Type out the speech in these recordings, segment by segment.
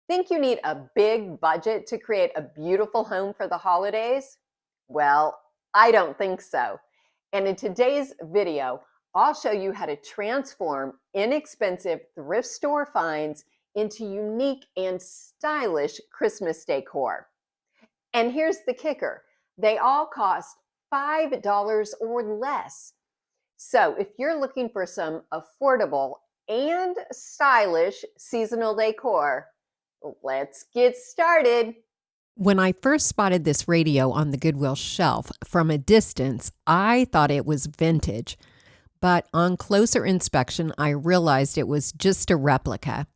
Think you need a big budget to create a beautiful home for the holidays? Well, I don't think so. And in today's video, I'll show you how to transform inexpensive thrift store finds into unique and stylish Christmas decor. And here's the kicker. They all cost $5 or less. So if you're looking for some affordable and stylish seasonal decor, let's get started. When I first spotted this radio on the Goodwill shelf from a distance, I thought it was vintage. But on closer inspection, I realized it was just a replica.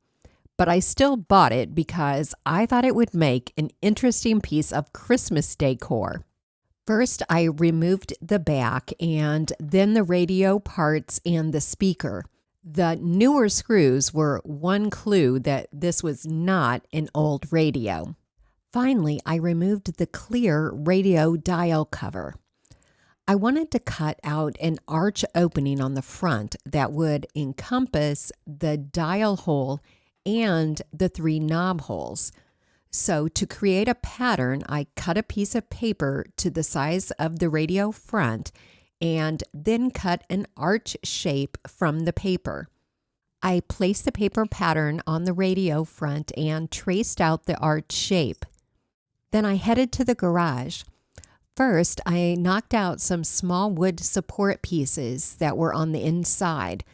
But I still bought it because I thought it would make an interesting piece of Christmas decor. First, I removed the back and then the radio parts and the speaker. The newer screws were one clue that this was not an old radio. Finally, I removed the clear radio dial cover. I wanted to cut out an arch opening on the front that would encompass the dial hole and the 3 knob holes. So to create a pattern, I cut a piece of paper to the size of the radio front and then cut an arch shape from the paper. I placed the paper pattern on the radio front and traced out the arch shape. Then I headed to the garage. First, I knocked out some small wood support pieces that were on the inside.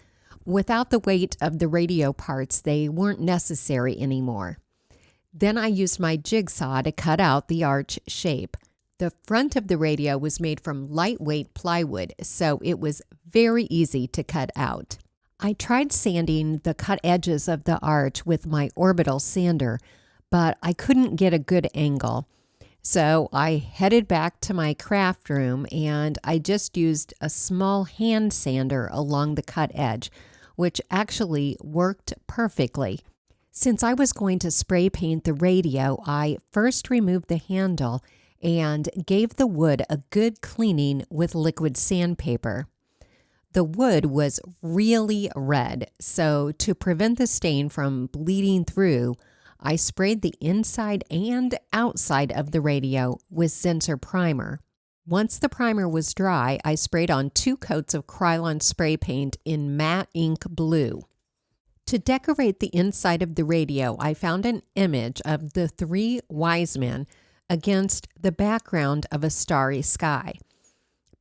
Without the weight of the radio parts, they weren't necessary anymore. Then I used my jigsaw to cut out the arch shape. The front of the radio was made from lightweight plywood, so it was very easy to cut out. I tried sanding the cut edges of the arch with my orbital sander, but I couldn't get a good angle. So I headed back to my craft room and I just used a small hand sander along the cut edge, which actually worked perfectly. Since I was going to spray paint the radio, I first removed the handle and gave the wood a good cleaning with liquid sandpaper. The wood was really red, so to prevent the stain from bleeding through, I sprayed the inside and outside of the radio with sensor primer. Once the primer was dry, I sprayed on 2 coats of Krylon spray paint in matte ink blue. To decorate the inside of the radio, I found an image of the 3 wise men against the background of a starry sky.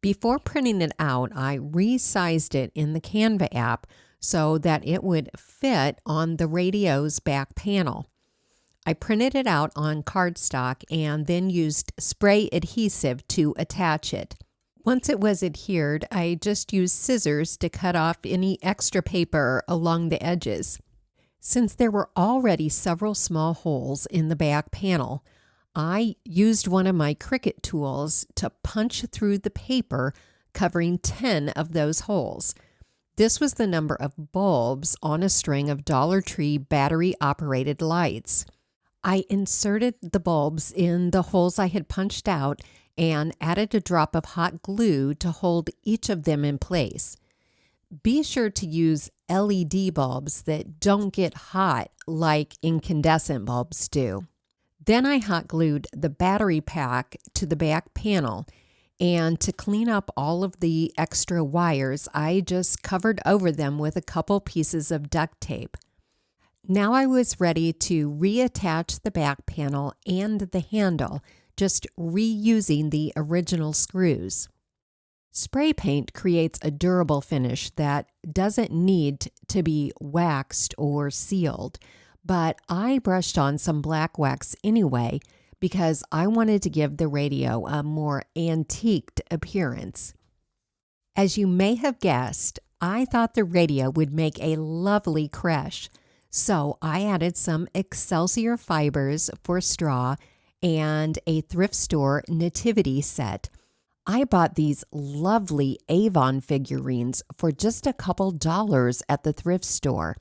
Before printing it out, I resized it in the Canva app so that it would fit on the radio's back panel. I printed it out on cardstock and then used spray adhesive to attach it. Once it was adhered, I just used scissors to cut off any extra paper along the edges. Since there were already several small holes in the back panel, I used one of my Cricut tools to punch through the paper, covering 10 of those holes. This was the number of bulbs on a string of Dollar Tree battery-operated lights. I inserted the bulbs in the holes I had punched out and added a drop of hot glue to hold each of them in place. Be sure to use LED bulbs that don't get hot like incandescent bulbs do. Then I hot glued the battery pack to the back panel, and to clean up all of the extra wires, I just covered over them with a couple pieces of duct tape. Now I was ready to reattach the back panel and the handle, just reusing the original screws. Spray paint creates a durable finish that doesn't need to be waxed or sealed, but I brushed on some black wax anyway because I wanted to give the radio a more antiqued appearance. As you may have guessed, I thought the radio would make a lovely creche, so I added some Excelsior fibers for straw and a thrift store Nativity set. I bought these lovely Avon figurines for just a couple dollars at the thrift store.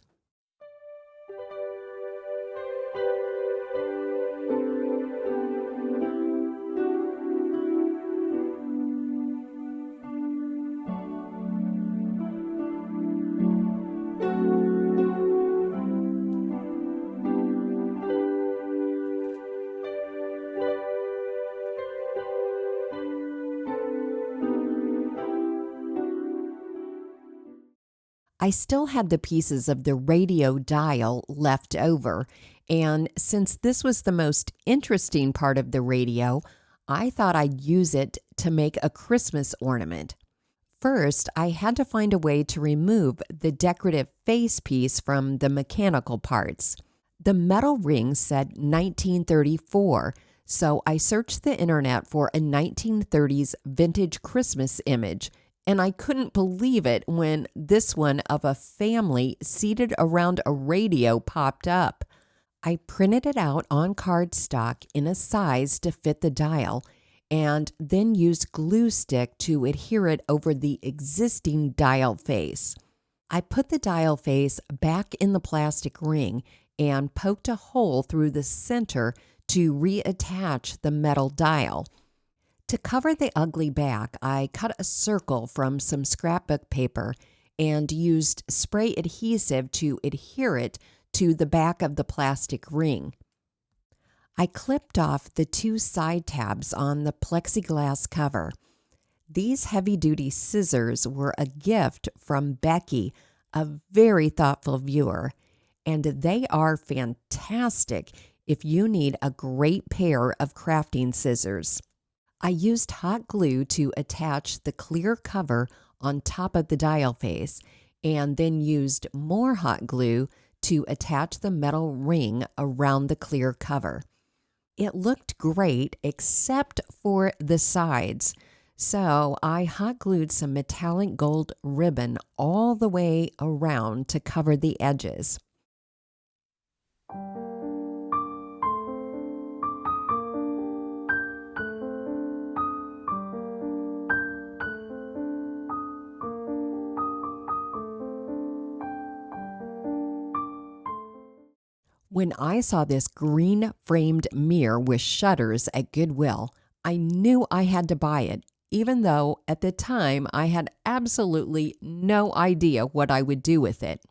I still had the pieces of the radio dial left over, and since this was the most interesting part of the radio, I thought I'd use it to make a Christmas ornament. First, I had to find a way to remove the decorative face piece from the mechanical parts. The metal ring said 1934, so I searched the internet for a 1930s vintage Christmas image, and I couldn't believe it when this one of a family seated around a radio popped up. I printed it out on cardstock in a size to fit the dial, and then used glue stick to adhere it over the existing dial face. I put the dial face back in the plastic ring and poked a hole through the center to reattach the metal dial. To cover the ugly back, I cut a circle from some scrapbook paper and used spray adhesive to adhere it to the back of the plastic ring. I clipped off the 2 side tabs on the plexiglass cover. These heavy-duty scissors were a gift from Becky, a very thoughtful viewer, and they are fantastic if you need a great pair of crafting scissors. I used hot glue to attach the clear cover on top of the dial face, and then used more hot glue to attach the metal ring around the clear cover. It looked great except for the sides, so I hot glued some metallic gold ribbon all the way around to cover the edges. When I saw this green framed mirror with shutters at Goodwill, I knew I had to buy it, even though at the time I had absolutely no idea what I would do with it.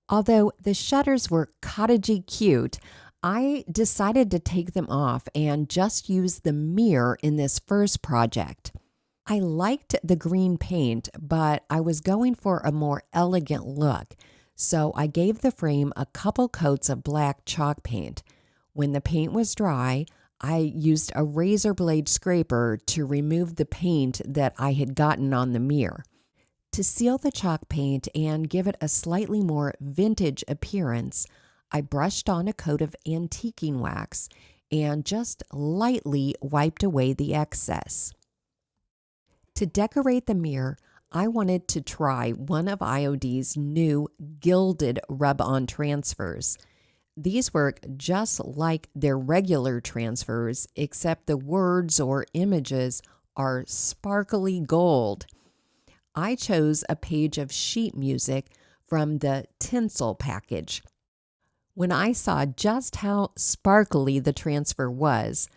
Although the shutters were cottagey cute, I decided to take them off and just use the mirror in this first project. I liked the green paint, but I was going for a more elegant look, so I gave the frame a couple coats of black chalk paint. When the paint was dry, I used a razor blade scraper to remove the paint that I had gotten on the mirror. To seal the chalk paint and give it a slightly more vintage appearance, I brushed on a coat of antiquing wax and just lightly wiped away the excess. To decorate the mirror, I wanted to try one of IOD's new gilded rub-on transfers. These work just like their regular transfers, except the words or images are sparkly gold. I chose a page of sheet music from the tinsel package. When I saw just how sparkly the transfer was,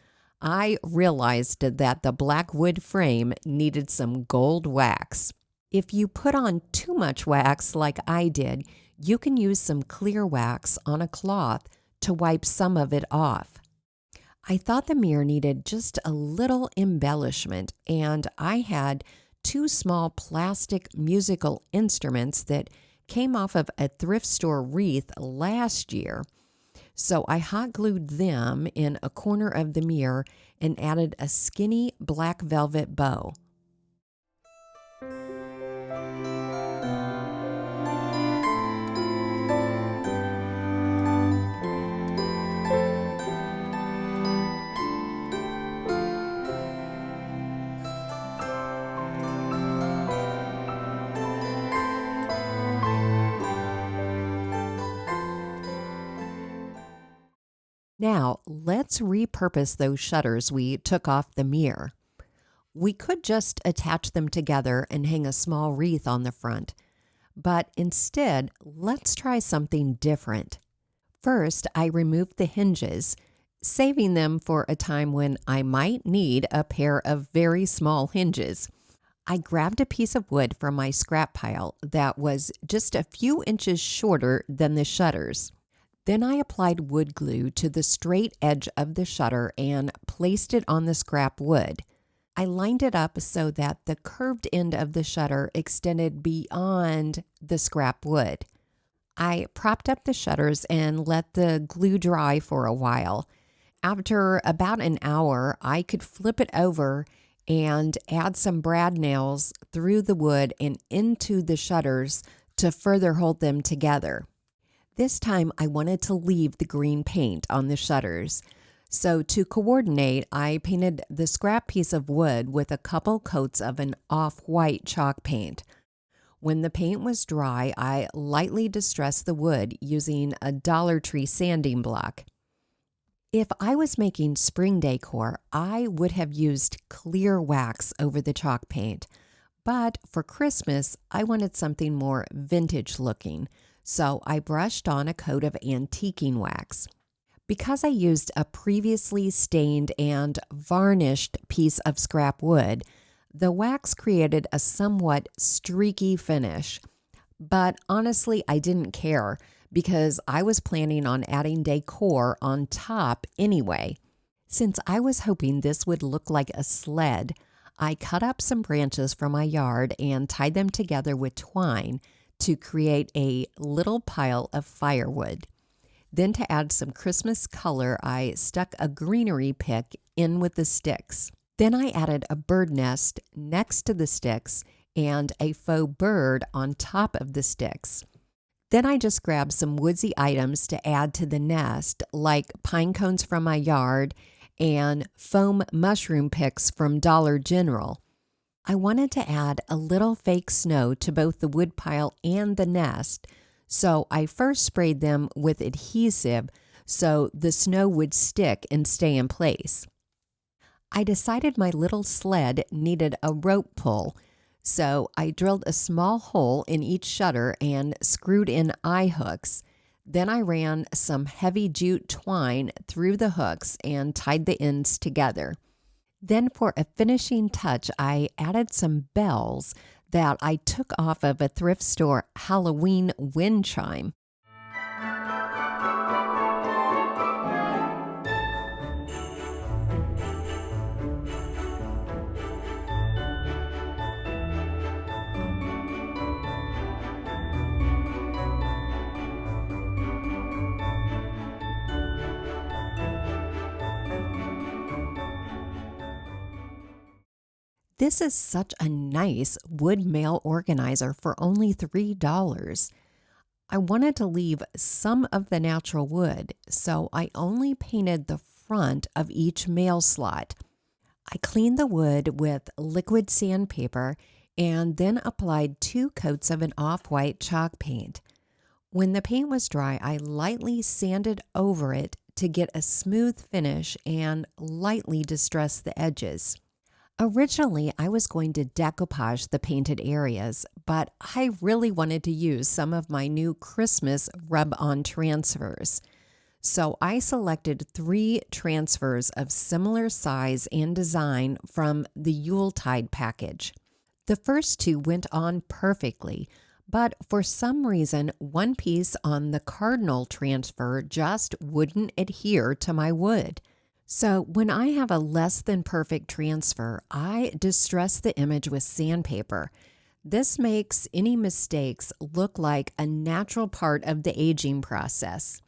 I realized that the black wood frame needed some gold wax. If you put on too much wax like I did, you can use some clear wax on a cloth to wipe some of it off. I thought the mirror needed just a little embellishment, and I had 2 small plastic musical instruments that came off of a thrift store wreath last year. So I hot glued them in a corner of the mirror and added a skinny black velvet bow. Now, let's repurpose those shutters we took off the mirror. We could just attach them together and hang a small wreath on the front, but instead, let's try something different. First, I removed the hinges, saving them for a time when I might need a pair of very small hinges. I grabbed a piece of wood from my scrap pile that was just a few inches shorter than the shutters. Then I applied wood glue to the straight edge of the shutter and placed it on the scrap wood. I lined it up so that the curved end of the shutter extended beyond the scrap wood. I propped up the shutters and let the glue dry for a while. After about an hour, I could flip it over and add some brad nails through the wood and into the shutters to further hold them together. This time I wanted to leave the green paint on the shutters. So to coordinate, I painted the scrap piece of wood with a couple coats of an off-white chalk paint. When the paint was dry, I lightly distressed the wood using a Dollar Tree sanding block. If I was making spring decor, I would have used clear wax over the chalk paint. But for Christmas, I wanted something more vintage looking, so I brushed on a coat of antiquing wax. Because I used a previously stained and varnished piece of scrap wood, the wax created a somewhat streaky finish. But honestly, I didn't care because I was planning on adding decor on top anyway. Since I was hoping this would look like a sled, I cut up some branches from my yard and tied them together with twine to create a little pile of firewood. Then to add some Christmas color, I stuck a greenery pick in with the sticks. Then I added a bird nest next to the sticks and a faux bird on top of the sticks. Then I just grabbed some woodsy items to add to the nest, like pine cones from my yard and foam mushroom picks from Dollar General. I wanted to add a little fake snow to both the wood pile and the nest, so I first sprayed them with adhesive so the snow would stick and stay in place. I decided my little sled needed a rope pull, so I drilled a small hole in each shutter and screwed in eye hooks. Then I ran some heavy jute twine through the hooks and tied the ends together. Then for a finishing touch, I added some bells that I took off of a thrift store Halloween wind chime. This is such a nice wood mail organizer for only $3. I wanted to leave some of the natural wood, so I only painted the front of each mail slot. I cleaned the wood with liquid sandpaper and then applied 2 coats of an off-white chalk paint. When the paint was dry, I lightly sanded over it to get a smooth finish and lightly distress the edges. Originally, I was going to decoupage the painted areas, but I really wanted to use some of my new Christmas rub-on transfers. So I selected 3 transfers of similar size and design from the Yuletide package. The first 2 went on perfectly, but for some reason, one piece on the cardinal transfer just wouldn't adhere to my wood. So when I have a less than perfect transfer, I distress the image with sandpaper. This makes any mistakes look like a natural part of the aging process.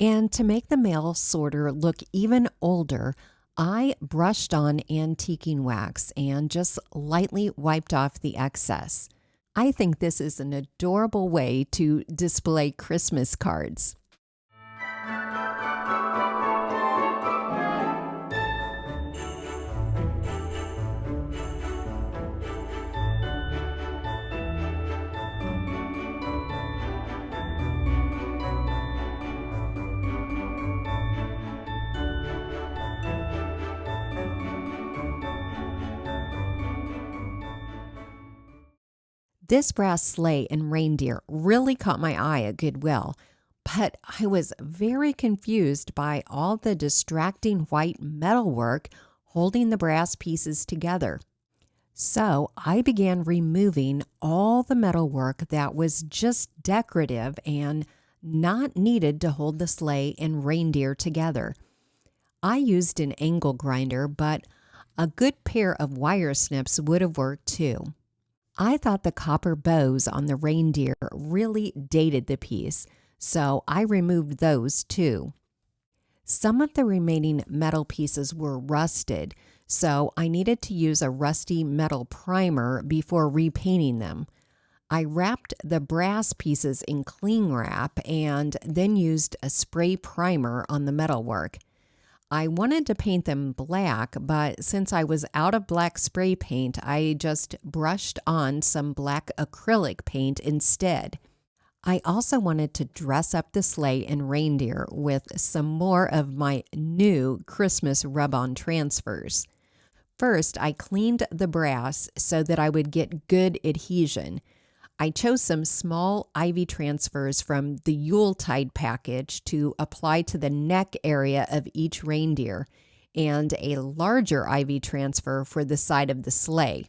And to make the mail sorter look even older, I brushed on antiquing wax and just lightly wiped off the excess. I think this is an adorable way to display Christmas cards. This brass sleigh and reindeer really caught my eye at Goodwill, but I was very confused by all the distracting white metalwork holding the brass pieces together. So I began removing all the metalwork that was just decorative and not needed to hold the sleigh and reindeer together. I used an angle grinder, but A good pair of wire snips would have worked too. I thought the copper bows on the reindeer really dated the piece, so I removed those too. Some of the remaining metal pieces were rusted, so I needed to use a rusty metal primer before repainting them. I wrapped the brass pieces in cling wrap and then used a spray primer on the metalwork. I wanted to paint them black, but since I was out of black spray paint, I just brushed on some black acrylic paint instead. I also wanted to dress up the sleigh and reindeer with some more of my new Christmas rub-on transfers. First, I cleaned the brass so that I would get good adhesion. I chose some small ivy transfers from the Yuletide package to apply to the neck area of each reindeer, and a larger ivy transfer for the side of the sleigh.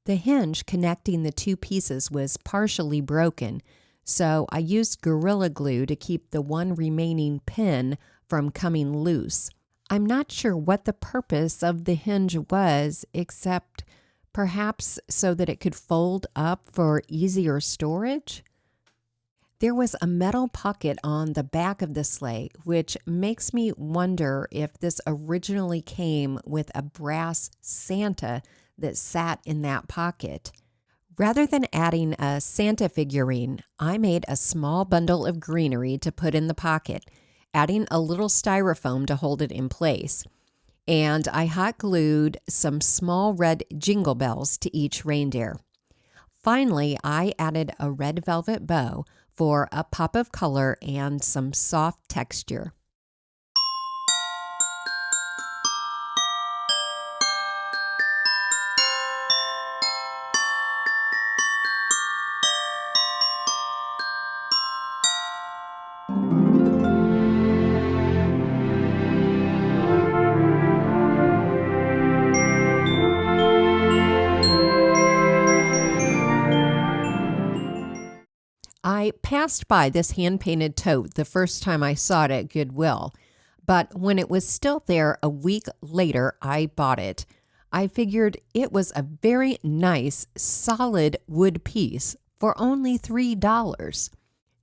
The hinge connecting the two pieces was partially broken, so I used Gorilla Glue to keep the one remaining pin from coming loose. I'm not sure what the purpose of the hinge was, except perhaps so that it could fold up for easier storage. There was a metal pocket on the back of the sleigh, which makes me wonder if this originally came with a brass Santa that sat in that pocket. Rather than adding a Santa figurine, I made a small bundle of greenery to put in the pocket, adding a little styrofoam to hold it in place. And I hot glued some small red jingle bells to each reindeer. Finally, I added a red velvet bow for a pop of color and some soft texture. I passed by this hand-painted tote the first time I saw it at Goodwill, but when it was still there a week later, I bought it. I figured it was a very nice, solid wood piece for only $3.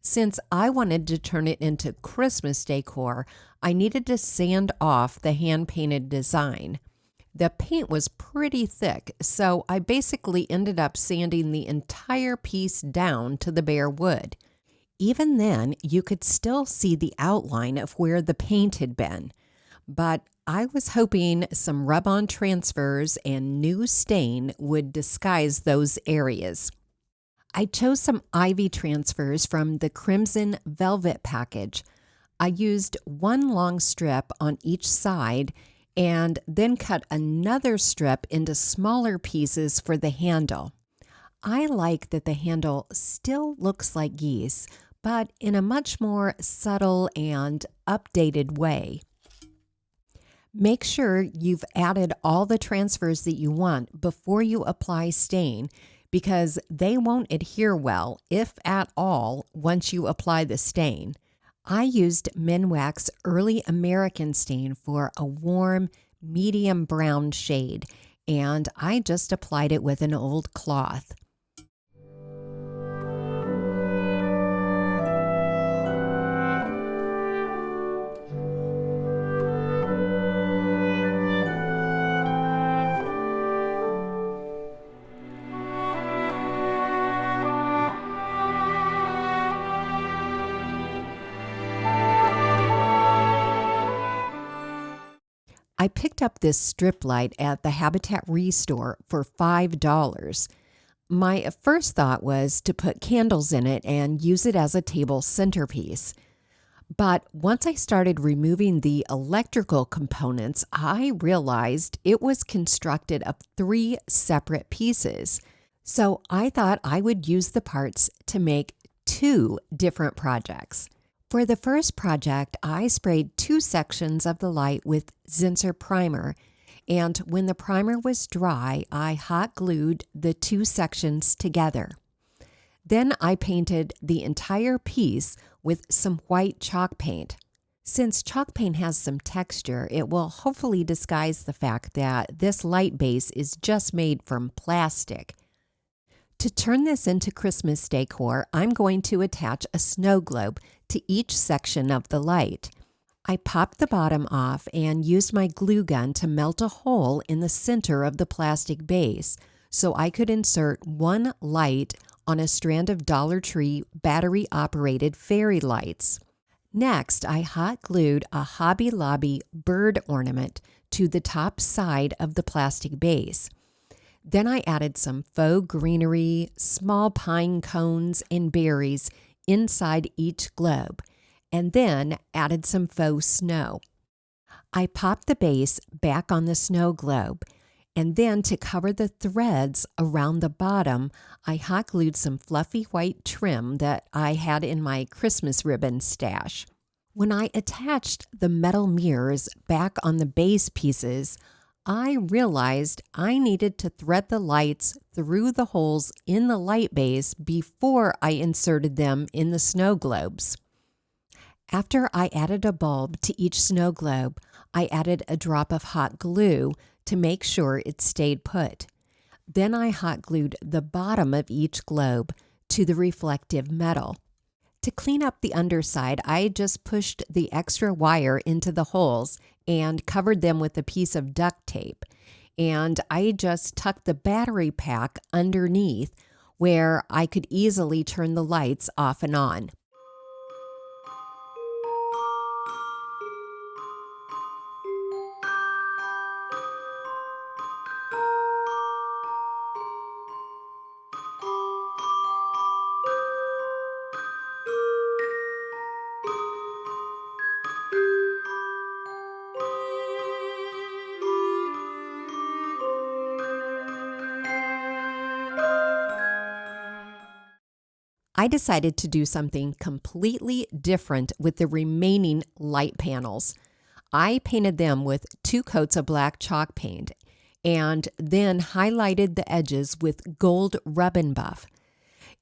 Since I wanted to turn it into Christmas decor, I needed to sand off the hand-painted design. The paint was pretty thick, so I basically ended up sanding the entire piece down to the bare wood. Even then, you could still see the outline of where the paint had been, but I was hoping some rub-on transfers and new stain would disguise those areas. I chose some ivy transfers from the Crimson Velvet package. I used one long strip on each side and then cut another strip into smaller pieces for the handle. I like that the handle still looks like geese, but in a much more subtle and updated way. Make sure you've added all the transfers that you want before you apply stain, because they won't adhere well, if at all, once you apply the stain. I used Minwax Early American stain for a warm, medium brown shade, and I just applied it with an old cloth. I picked up this strip light at the Habitat Restore for $5. My first thought was to put candles in it and use it as a table centerpiece. But once I started removing the electrical components, I realized it was constructed of 3 separate pieces. So I thought I would use the parts to make 2 different projects. For the first project, I sprayed 2 sections of the light with Zinsser primer, and when the primer was dry, I hot glued the 2 sections together. Then I painted the entire piece with some white chalk paint. Since chalk paint has some texture, it will hopefully disguise the fact that this light base is just made from plastic. To turn this into Christmas decor, I'm going to attach a snow globe to each section of the light. I popped the bottom off and used my glue gun to melt a hole in the center of the plastic base so I could insert one light on a strand of Dollar Tree battery-operated fairy lights. Next, I hot glued a Hobby Lobby bird ornament to the top side of the plastic base. Then I added some faux greenery, small pine cones, and berries inside each globe, and then added some faux snow. I popped the base back on the snow globe, and then to cover the threads around the bottom, I hot glued some fluffy white trim that I had in my Christmas ribbon stash. When I attached the metal mirrors back on the base pieces, I realized I needed to thread the lights through the holes in the light base before I inserted them in the snow globes. After I added a bulb to each snow globe, I added a drop of hot glue to make sure it stayed put. Then I hot glued the bottom of each globe to the reflective metal. To clean up the underside, I just pushed the extra wire into the holes and covered them with a piece of duct tape. And I just tucked the battery pack underneath where I could easily turn the lights off and on. I decided to do something completely different with the remaining light panels. I painted them with 2 coats of black chalk paint and then highlighted the edges with gold rub and buff.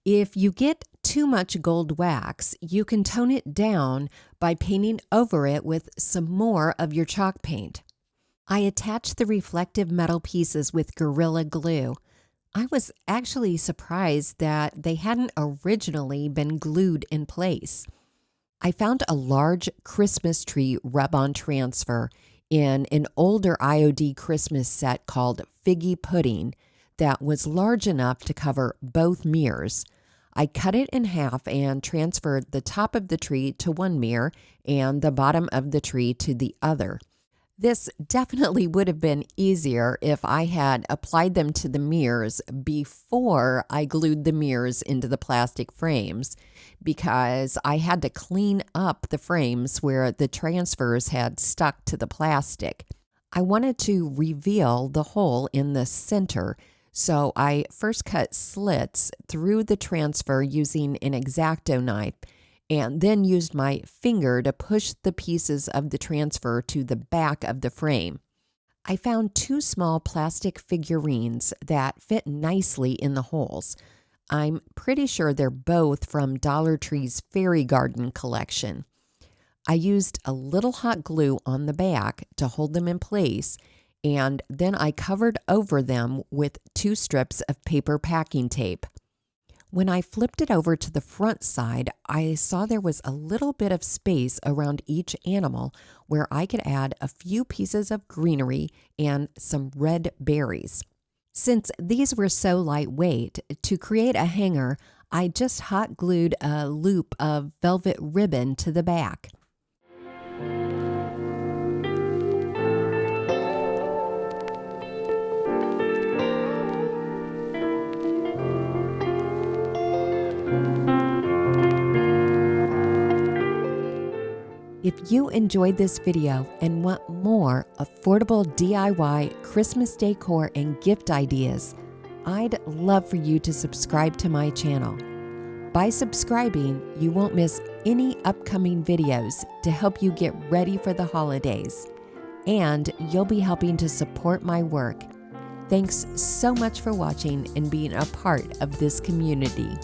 If you get too much gold wax, you can tone it down by painting over it with some more of your chalk paint. I attached the reflective metal pieces with Gorilla Glue. I was actually surprised that they hadn't originally been glued in place. I found a large Christmas tree rub-on transfer in an older IOD Christmas set called Figgy Pudding that was large enough to cover both mirrors. I cut it in half and transferred the top of the tree to one mirror and the bottom of the tree to the other. This definitely would have been easier if I had applied them to the mirrors before I glued the mirrors into the plastic frames, because I had to clean up the frames where the transfers had stuck to the plastic. I wanted to reveal the hole in the center, so I first cut slits through the transfer using an X-Acto knife, and then used my finger to push the pieces of the transfer to the back of the frame. I found 2 small plastic figurines that fit nicely in the holes. I'm pretty sure they're both from Dollar Tree's Fairy Garden collection. I used a little hot glue on the back to hold them in place, and then I covered over them with 2 strips of paper packing tape. When I flipped it over to the front side, I saw there was a little bit of space around each animal where I could add a few pieces of greenery and some red berries. Since these were so lightweight, to create a hanger, I just hot glued a loop of velvet ribbon to the back. If you enjoyed this video and want more affordable DIY Christmas decor and gift ideas, I'd love for you to subscribe to my channel. By subscribing, you won't miss any upcoming videos to help you get ready for the holidays, and you'll be helping to support my work. Thanks so much for watching and being a part of this community.